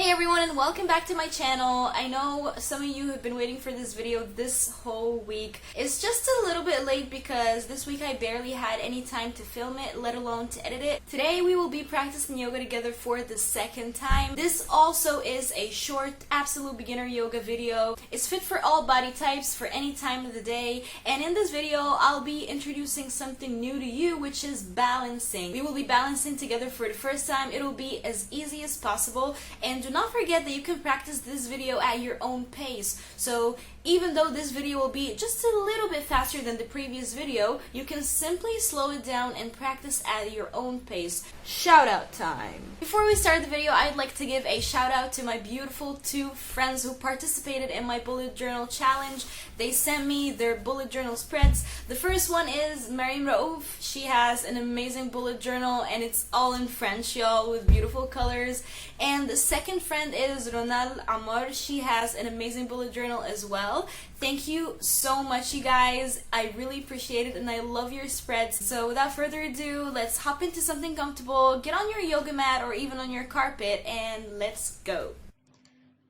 Hey everyone, and welcome back to my channel. I know some of you have been waiting for this video this whole week. It's just a little bit late because this week I barely had any time to film it, let alone to edit it. Today we will be practicing yoga together for the second time. This also is a short, absolute beginner yoga video. It's fit for all body types for any time of the day, and in this video I'll be introducing something new to you, which is balancing. We will be balancing together for the first time. It'll be as easy as possible, and do not forget that you can practice this video at your own pace. So even though this video will be just a little bit faster than the previous video, you can simply slow it down and practice at your own pace. Shout out time! Before we start the video, I'd like to give a shout out to my beautiful two friends who participated in my bullet journal challenge. They sent me their bullet journal spreads. The first one is Mariam Raouf. She has an amazing bullet journal and it's all in French, y'all, with beautiful colors. And the second friend is Ronald Amor. She has an amazing bullet journal as well. Thank you so much, you guys. I really appreciate it and I love your spreads. So without further ado, let's hop into something comfortable. Get on your yoga mat or even on your carpet and let's go.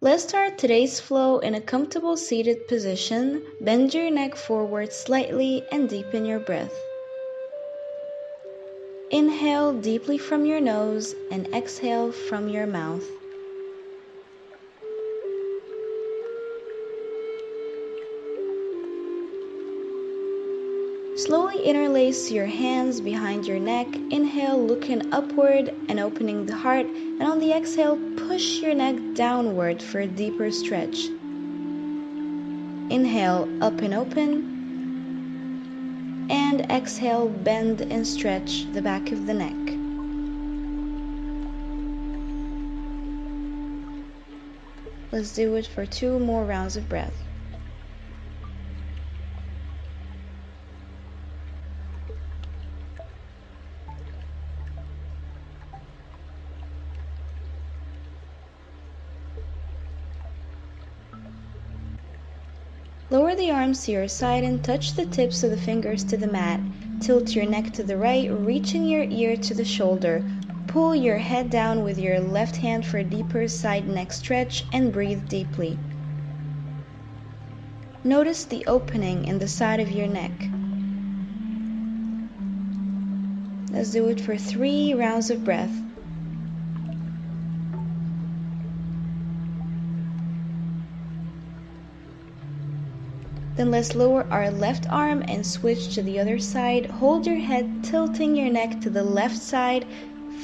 Let's start today's flow in a comfortable seated position. Bend your neck forward slightly and deepen your breath. Inhale deeply from your nose and exhale from your mouth. Slowly interlace your hands behind your neck. Inhale, looking upward and opening the heart, and on the exhale, push your neck downward for a deeper stretch. Inhale, up and open, and exhale, bend and stretch the back of the neck. Let's do it for 2 more rounds of breath. Lower the arms to your side and touch the tips of the fingers to the mat. Tilt your neck to the right, reaching your ear to the shoulder. Pull your head down with your left hand for a deeper side neck stretch and breathe deeply. Notice the opening in the side of your neck. Let's do it for 3 rounds of breath. Then let's lower our left arm and switch to the other side. Hold your head, tilting your neck to the left side.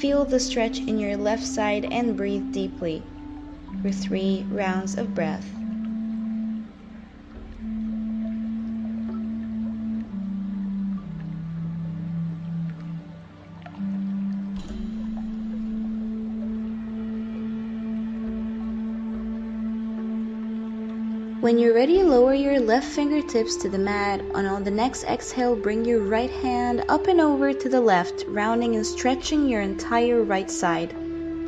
Feel the stretch in your left side and breathe deeply for 3 rounds of breath. When you're ready, lower your left fingertips to the mat, and on the next exhale, bring your right hand up and over to the left, rounding and stretching your entire right side.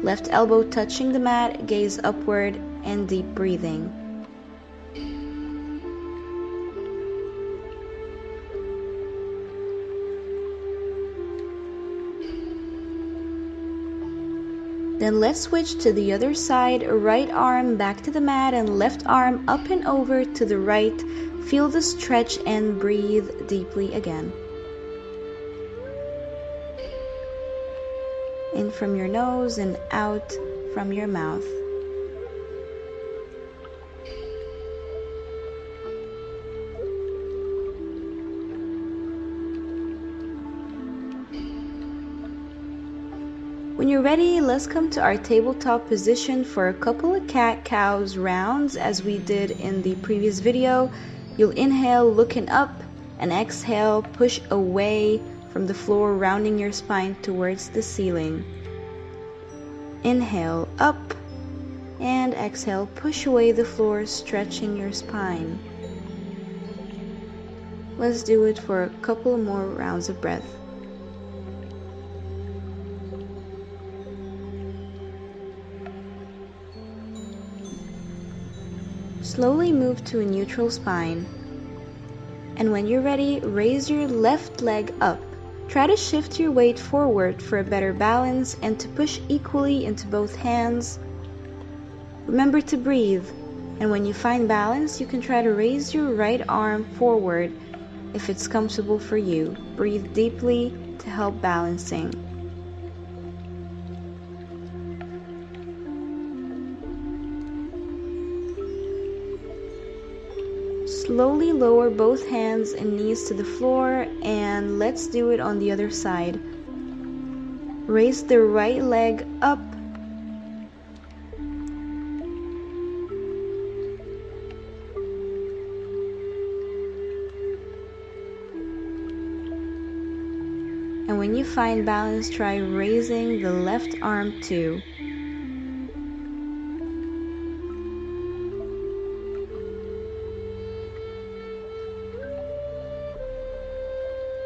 Left elbow touching the mat, gaze upward, and deep breathing. Then let's switch to the other side, right arm back to the mat and left arm up and over to the right. Feel the stretch and breathe deeply again. In from your nose and out from your mouth. When you're ready, let's come to our tabletop position for a couple of cat-cows rounds as we did in the previous video. You'll inhale looking up and exhale, push away from the floor, rounding your spine towards the ceiling. Inhale up and exhale, push away the floor, stretching your spine. Let's do it for a couple more rounds of breath. Slowly move to a neutral spine. And when you're ready, raise your left leg up. Try to shift your weight forward for a better balance and to push equally into both hands. Remember to breathe, and when you find balance, you can try to raise your right arm forward if it's comfortable for you. Breathe deeply to help balancing. Slowly lower both hands and knees to the floor, and let's do it on the other side. Raise the right leg up. And when you find balance, try raising the left arm too.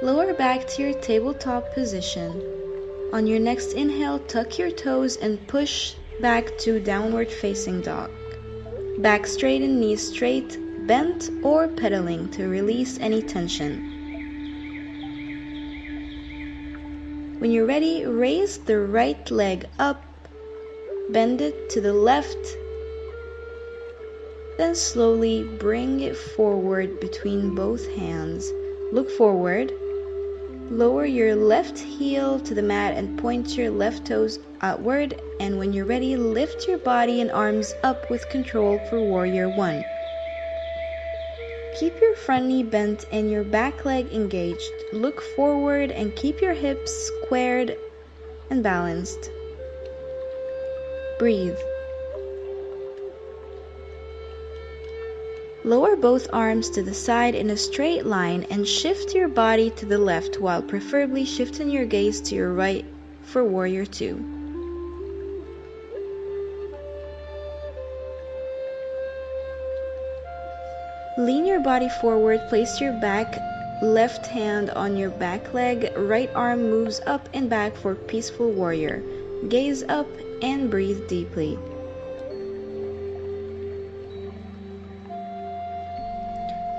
Lower back to your tabletop position. On your next inhale, tuck your toes and push back to downward facing dog. Back straight and knees straight, bent or pedaling to release any tension. When you're ready, raise the right leg up, bend it to the left, then slowly bring it forward between both hands. Look forward. Lower your left heel to the mat and point your left toes outward, and when you're ready, lift your body and arms up with control for Warrior 1. Keep your front knee bent and your back leg engaged. Look forward and keep your hips squared and balanced. Breathe. Lower both arms to the side in a straight line and shift your body to the left while preferably shifting your gaze to your right for Warrior 2. Lean your body forward, place your back left hand on your back leg, right arm moves up and back for Peaceful Warrior. Gaze up and breathe deeply.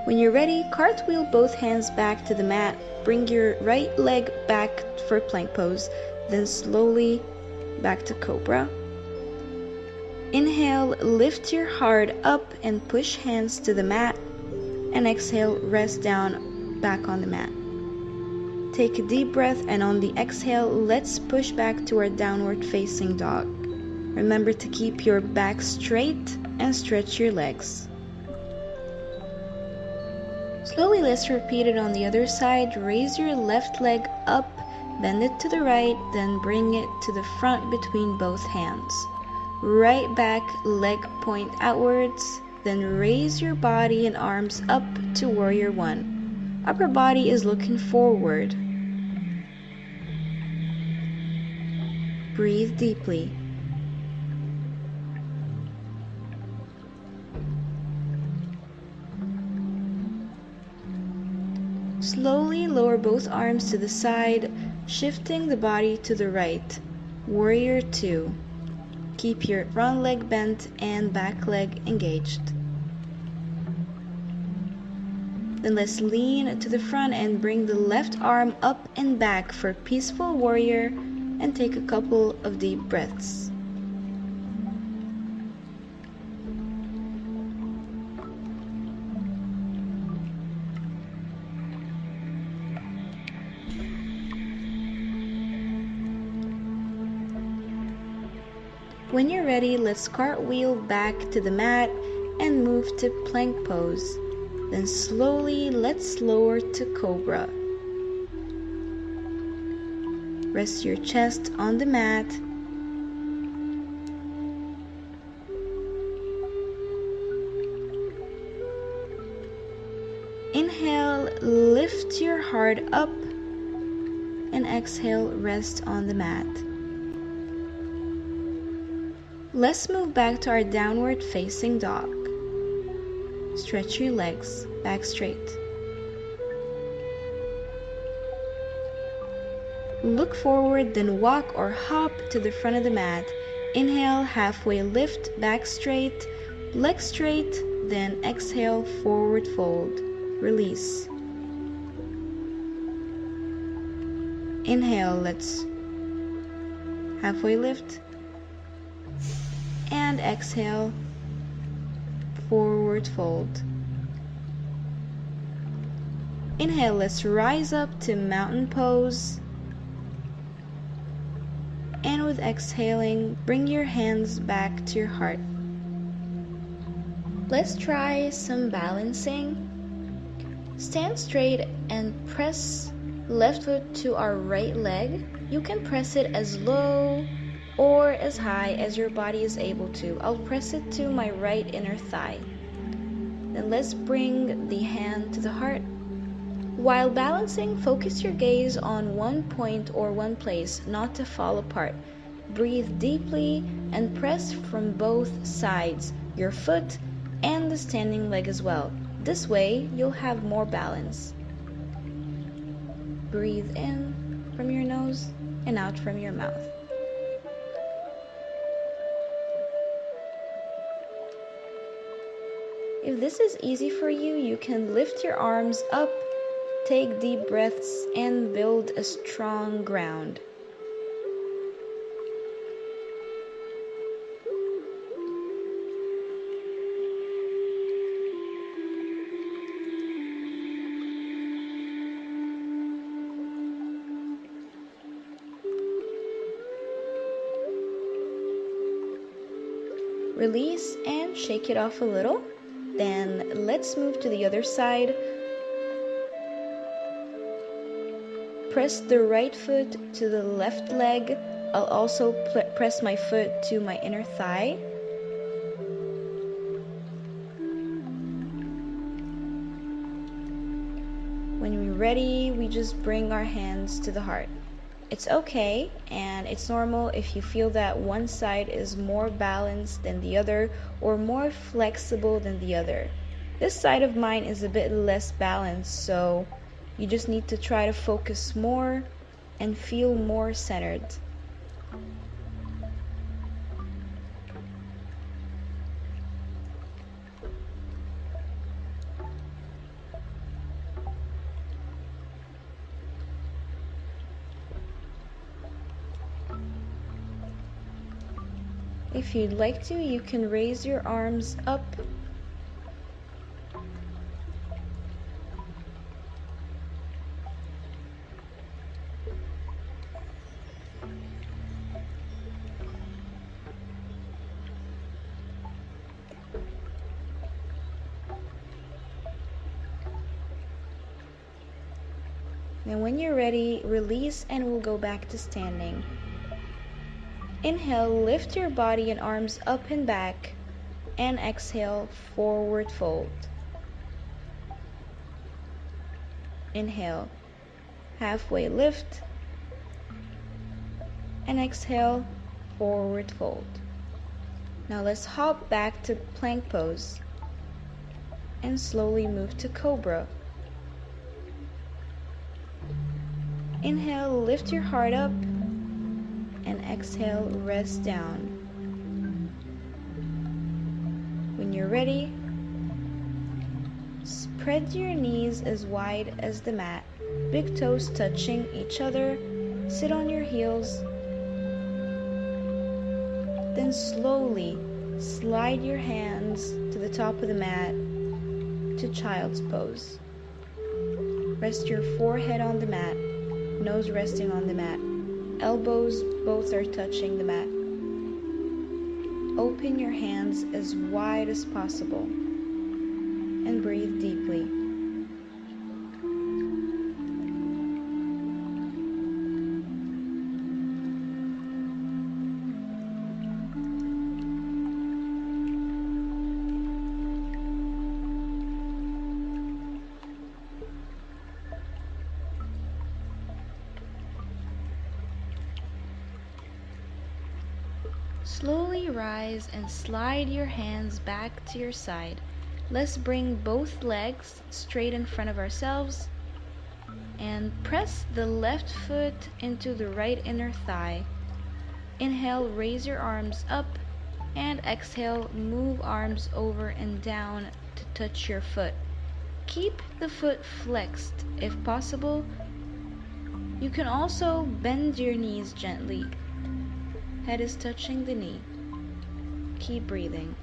When you're ready, cartwheel both hands back to the mat. Bring your right leg back for plank pose, then slowly back to Cobra. Inhale, lift your heart up and push hands to the mat. And exhale, rest down back on the mat. Take a deep breath, and on the exhale, let's push back to our downward facing dog. Remember to keep your back straight and stretch your legs. Slowly, let's repeat it on the other side. Raise your left leg up, bend it to the right, then bring it to the front between both hands. Right back leg point outwards, then raise your body and arms up to Warrior 1. Upper body is looking forward. Breathe deeply. Slowly lower both arms to the side, shifting the body to the right. Warrior 2. Keep your front leg bent and back leg engaged. Then let's lean to the front and bring the left arm up and back for Peaceful Warrior and take a couple of deep breaths. When you're ready, let's cartwheel back to the mat and move to plank pose. Then slowly, let's lower to Cobra. Rest your chest on the mat. Inhale, lift your heart up, and exhale, rest on the mat. Let's move back to our downward facing dog. Stretch your legs back straight. Look forward, then walk or hop to the front of the mat. Inhale, halfway lift, back straight, legs straight, then exhale, forward fold. Release. Inhale, let's halfway lift. And exhale, forward fold. Inhale, let's rise up to mountain pose. And with exhaling, bring your hands back to your heart. Let's try some balancing. Stand straight and press left foot to our right leg. You can press it as low or as high as your body is able to. I'll press it to my right inner thigh. Then let's bring the hand to the heart. While balancing, focus your gaze on one point or one place, not to fall apart. Breathe deeply and press from both sides, your foot and the standing leg as well. This way, you'll have more balance. Breathe in from your nose and out from your mouth. If this is easy for you, you can lift your arms up, take deep breaths, and build a strong ground. Release and shake it off a little. Then let's move to the other side. Press the right foot to the left leg. I'll also press my foot to my inner thigh. When we're ready, we just bring our hands to the heart. It's okay, and it's normal if you feel that one side is more balanced than the other or more flexible than the other. This side of mine is a bit less balanced, so you just need to try to focus more and feel more centered. If you'd like to, you can raise your arms up. And when you're ready, release and we'll go back to standing. Inhale, lift your body and arms up and back, and exhale, forward fold. Inhale, halfway lift, and exhale, forward fold. Now let's hop back to plank pose and slowly move to cobra. Inhale, lift your heart up, and exhale, rest down. When you're ready, spread your knees as wide as the mat, big toes touching each other. Sit on your heels. Then slowly slide your hands to the top of the mat to child's pose. Rest your forehead on the mat, nose resting on the mat. Elbows both are touching the mat. Open your hands as wide as possible and breathe deeply. Slowly rise and slide your hands back to your side. Let's bring both legs straight in front of ourselves and press the left foot into the right inner thigh. Inhale, raise your arms up, and exhale, move arms over and down to touch your foot. Keep the foot flexed if possible. You can also bend your knees gently. Head is touching the knee. keep breathing.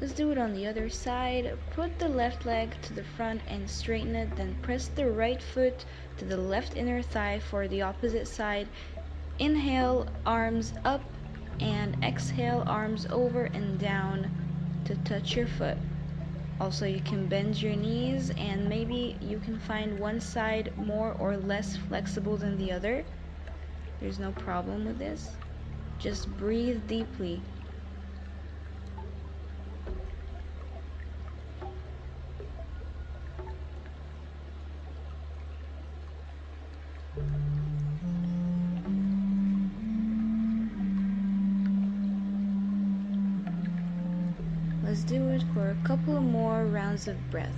Let's do it on the other side. Put the left leg to the front and straighten it, then press the right foot to the left inner thigh for the opposite side. Inhale, arms up, and exhale, arms over and down to touch your foot. Also, you can bend your knees and maybe you can find one side more or less flexible than the other. There's no problem with this. Just breathe deeply. Let's do it for a couple more rounds of breath.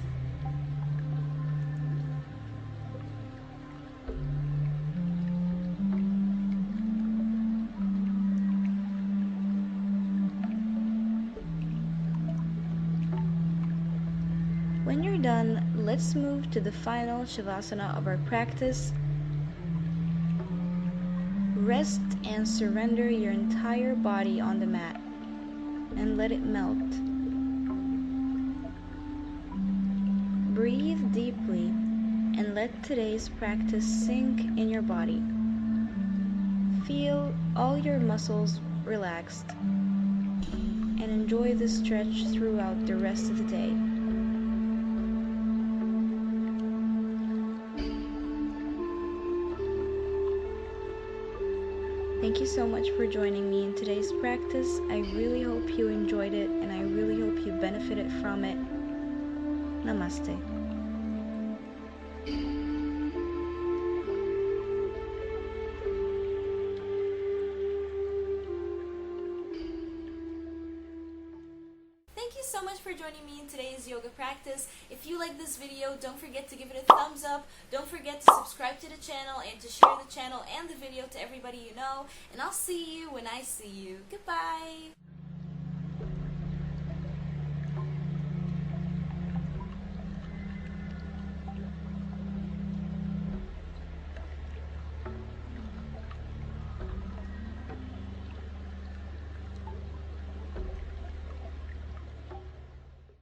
When you're done, let's move to the final Shavasana of our practice. Rest and surrender your entire body on the mat and let it melt. Breathe deeply and let today's practice sink in your body. Feel all your muscles relaxed and enjoy the stretch throughout the rest of the day. Thank you so much for joining me in today's practice. I really hope you enjoyed it and I really hope you benefited from it. Namaste. Thank you so much for joining me in today's yoga practice. If you like this video, don't forget to give it a thumbs up. Don't forget to subscribe to the channel and to share the channel and the video to everybody you know. And I'll see you when I see you. Goodbye!